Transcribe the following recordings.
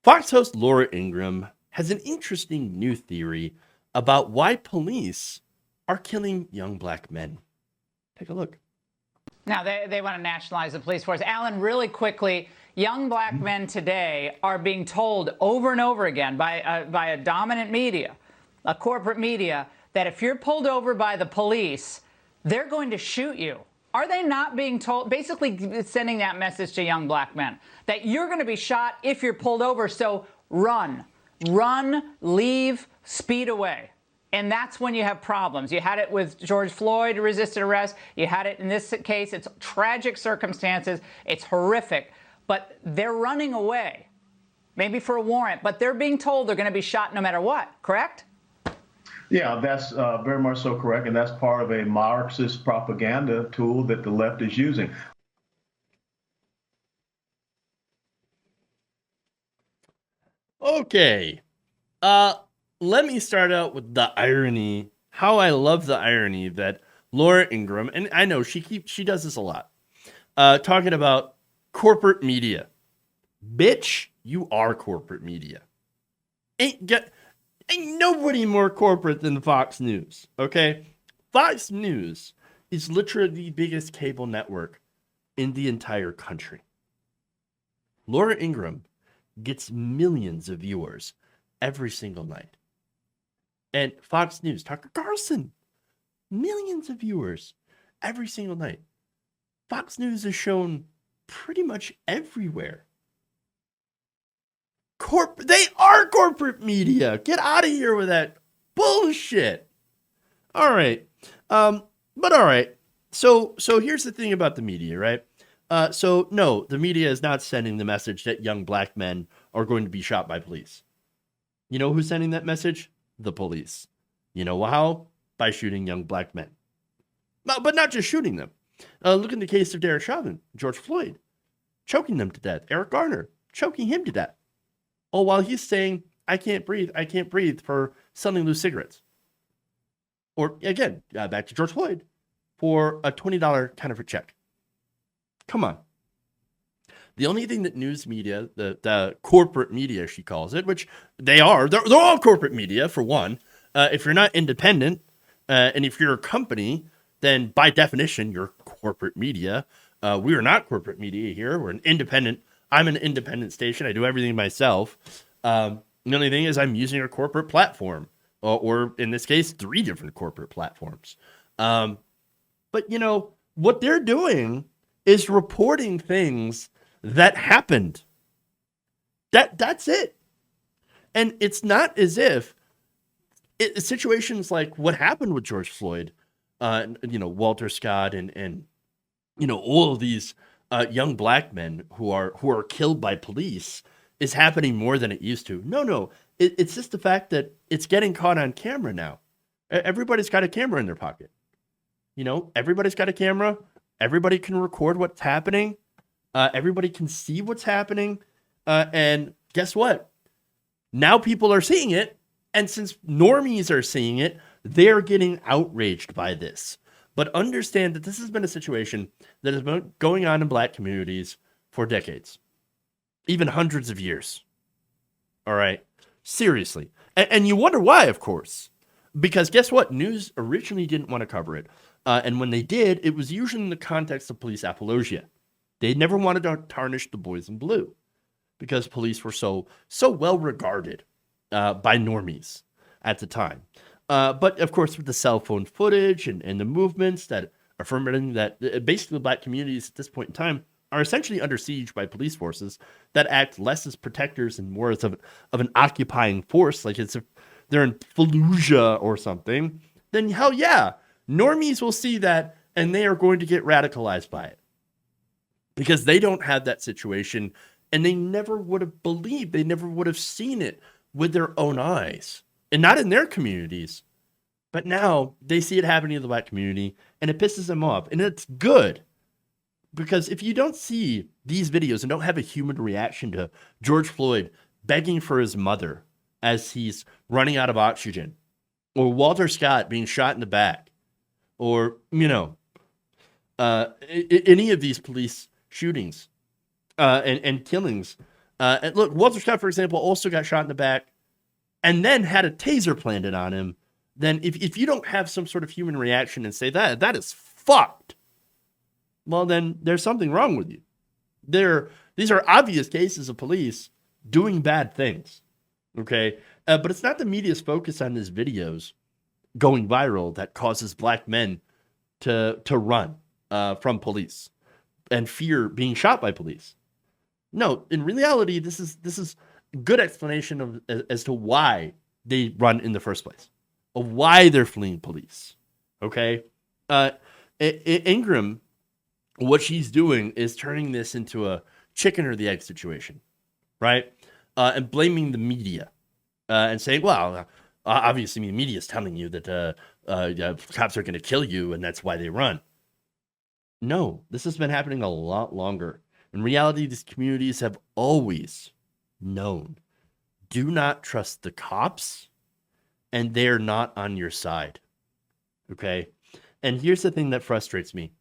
Fox host Laura Ingraham has an interesting new theory about why police are killing young black men. Take a look. Now, they want to nationalize the police force. Alan, really quickly, young black men today are being told over and over again by a dominant media, a corporate media, that if you're pulled over by the police, they're going to shoot you. Are they not being told, basically sending that message to young black men, that you're going to be shot if you're pulled over, so run, leave, speed away? And that's when you have problems. You had it with George Floyd, resisted arrest. You had it in this case. It's tragic circumstances. It's horrific. But they're running away, maybe for a warrant, but they're being told they're going to be shot no matter what, correct? Yeah, that's very much so correct. And that's part of a Marxist propaganda tool that the left is using. Okay. Let me start out with the irony, how I love the irony that Laura Ingraham, and I know she does this a lot, talking about corporate media. Bitch, you are corporate media. Ain't nobody more corporate than Fox News, okay? Fox News is literally the biggest cable network in the entire country. Laura Ingraham gets millions of viewers every single night. And Fox News, Tucker Carlson, millions of viewers every single night. Fox News is shown pretty much everywhere. They are corporate media. Get out of here with that bullshit. All right. But all right. So here's the thing about the media, right? So no, the media is not sending the message that young black men are going to be shot by police. You know who's sending that message? The police. You know how? By shooting young black men. But not just shooting them. Look at the case of Derek Chauvin, George Floyd, choking them to death. Eric Garner, choking him to death. Oh, while he's saying, I can't breathe for selling loose cigarettes. Or again, back to George Floyd, for a $20 counterfeit check. Come on. The only thing that news media, the corporate media, she calls it, which they're all corporate media, for one. If you're not independent, and if you're a company, then by definition, you're corporate media. We are not corporate media here. We're an independent. I'm an independent station. I do everything myself. The only thing is I'm using a corporate platform, or in this case, 3 different corporate platforms. But, you know, what they're doing is reporting things that happened. That's it. And it's not as if situations like what happened with George Floyd, Walter Scott and all of these young black men who are killed by police is happening more than it used to. No, it's just the fact that it's getting caught on camera now. Everybody's got a camera in their pocket. Everybody's got a camera. Everybody can record what's happening. Everybody can see what's happening. And guess what? Now people are seeing it. And since normies are seeing it, they're getting outraged by this. But understand that this has been a situation that has been going on in black communities for decades, even hundreds of years. All right. Seriously. And you wonder why, of course. Because guess what? News originally didn't want to cover it. And when they did, it was usually in the context of police apologia. They never wanted to tarnish the boys in blue because police were so well regarded by normies at the time. But of course, with the cell phone footage and the movements that are affirming that basically black communities at this point in time are essentially under siege by police forces that act less as protectors and more as of an occupying force, like it's if they're in Fallujah or something, then hell yeah, normies will see that and they are going to get radicalized by it. Because they don't have that situation and they never would have believed, they never would have seen it with their own eyes. And not in their communities. But now they see it happening in the black community and it pisses them off. And it's good. Because if you don't see these videos and don't have a human reaction to George Floyd begging for his mother as he's running out of oxygen, or Walter Scott being shot in the back, or, any of these police shootings and killings And look, Walter Scott, for example, also got shot in the back and then had a taser planted on him. Then if you don't have some sort of human reaction and say that is fucked, well, then there's something wrong with you. These are obvious cases of police doing bad things. Okay. But it's not the media's focus on these videos going viral that causes black men to run from police and fear being shot by police. No, in reality, this is good explanation of as to why they run in the first place, of why they're fleeing police. Okay, Ingraham, what she's doing is turning this into a chicken or the egg situation, right? And blaming the media and saying, well, obviously the media is telling you that cops are going to kill you and that's why they run. No, this has been happening a lot longer. In reality, these communities have always known, do not trust the cops, and they're not on your side. Okay? And here's the thing that frustrates me.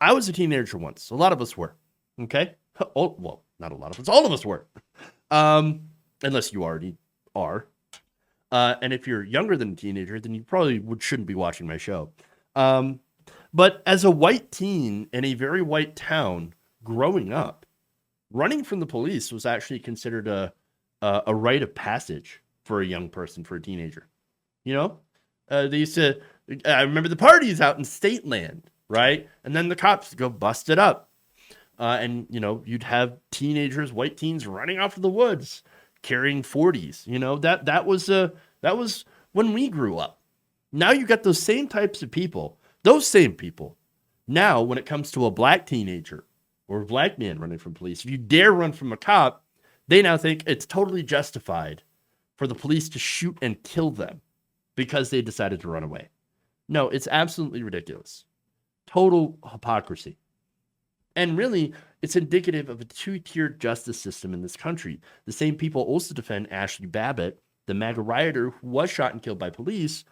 I was a teenager once. A lot of us were. Okay? Oh, well, not a lot of us. All of us were. Unless you already are. And if you're younger than a teenager, then you probably shouldn't be watching my show. But as a white teen in a very white town growing up, running from the police was actually considered a rite of passage for a young person, for a teenager. You know, they used to. I remember the parties out in State Land, right? And then the cops go bust it up, and you know you'd have teenagers, white teens, running off to the woods carrying 40s. You know that was when we grew up. Now you got those same types of people. Those same people, now when it comes to a black teenager or a black man running from police, if you dare run from a cop, they now think it's totally justified for the police to shoot and kill them because they decided to run away. No, it's absolutely ridiculous. Total hypocrisy. And really, it's indicative of a two-tiered justice system in this country. The same people also defend Ashley Babbitt, the MAGA rioter who was shot and killed by police,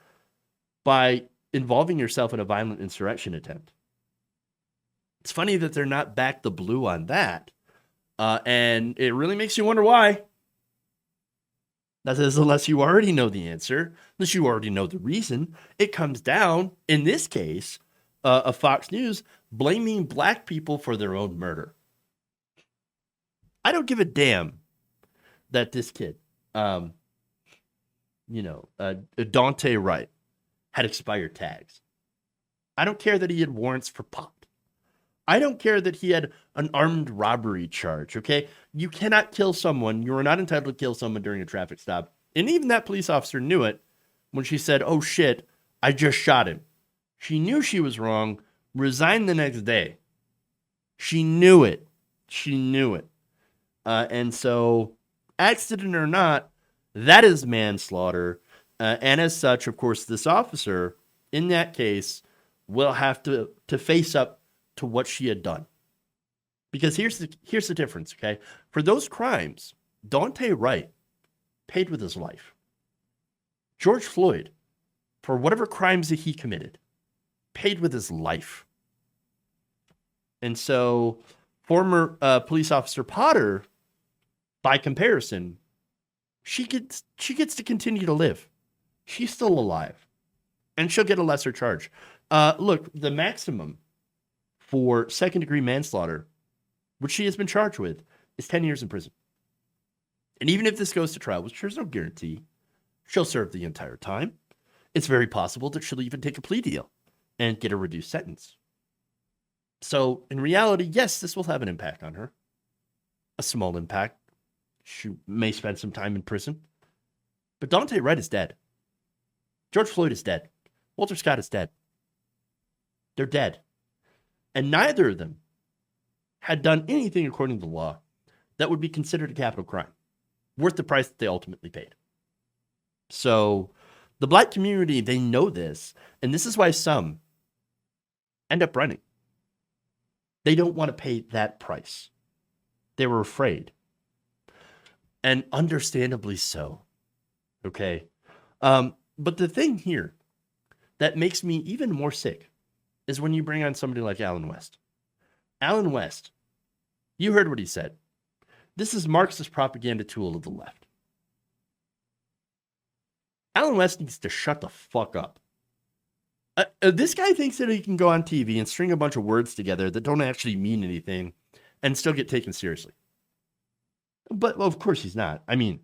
by involving yourself in a violent insurrection attempt. It's funny that they're not back the blue on that. And it really makes you wonder why. That is, unless you already know the answer, unless you already know the reason, it comes down, in this case, of Fox News, blaming black people for their own murder. I don't give a damn that this kid, Dante Wright, had expired tags. I don't care that he had warrants for pot. I don't care that he had an armed robbery charge, okay? You cannot kill someone. You are not entitled to kill someone during a traffic stop. And even that police officer knew it when she said, oh shit, I just shot him. She knew she was wrong, resigned the next day. She knew it. She knew it. And so, accident or not, that is manslaughter. And as such, of course, this officer, in that case, will have to face up to what she had done. Because here's the difference, okay? For those crimes, Dante Wright paid with his life. George Floyd, for whatever crimes that he committed, paid with his life. And so, former police officer Potter, by comparison, she gets to continue to live. She's still alive, and she'll get a lesser charge. Look, the maximum for second-degree manslaughter, which she has been charged with, is 10 years in prison. And even if this goes to trial, which there's no guarantee, she'll serve the entire time. It's very possible that she'll even take a plea deal and get a reduced sentence. So, in reality, yes, this will have an impact on her. A small impact. She may spend some time in prison. But Dante Wright is dead. George Floyd is dead. Walter Scott is dead. They're dead. And neither of them had done anything according to the law that would be considered a capital crime, worth the price that they ultimately paid. So the black community, they know this, and this is why some end up running. They don't want to pay that price. They were afraid. And understandably so. Okay? But the thing here that makes me even more sick is when you bring on somebody like Allen West. Allen West, you heard what he said. This is Marxist propaganda tool of the left. Alan West needs to shut the fuck up. This guy thinks that he can go on TV and string a bunch of words together that don't actually mean anything and still get taken seriously. But, well, of course he's not. I mean,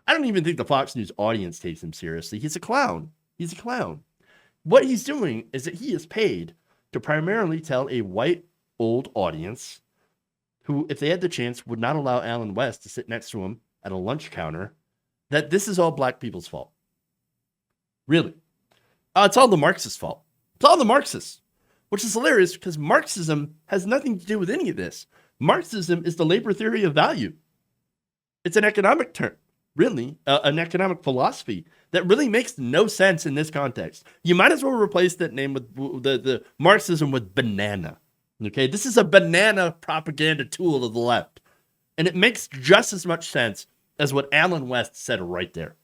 I don't even think the Fox News audience takes him seriously. He's a clown. He's a clown. What he's doing is that he is paid to primarily tell a white old audience who, if they had the chance, would not allow Alan West to sit next to him at a lunch counter, that this is all black people's fault. Really. It's all the Marxists' fault. It's all the Marxists, which is hilarious because Marxism has nothing to do with any of this. Marxism is the labor theory of value. It's an economic term, really, an economic philosophy that really makes no sense in this context. You might as well replace that name with the Marxism with banana. Okay, this is a banana propaganda tool of the left, and it makes just as much sense as what Alan West said right there.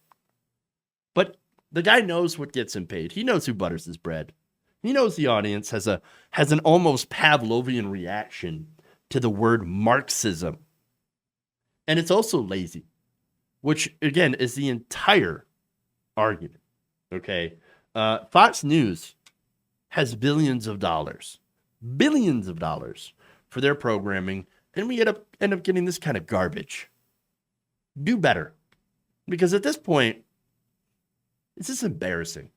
But the guy knows what gets him paid. He knows who butters his bread. He knows the audience has an almost Pavlovian reaction to the word Marxism. And it's also lazy, which, again, is the entire argument. Okay? Fox News has billions of dollars for their programming, and we end up getting this kind of garbage. Do better. Because at this point, it's just embarrassing.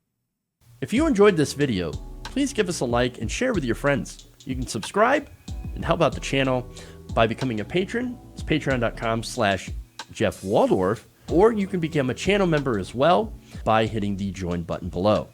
If you enjoyed this video, please give us a like and share with your friends. You can subscribe and help out the channel by becoming a patron. It's patreon.com/Jeff Waldorf, or you can become a channel member as well by hitting the join button below.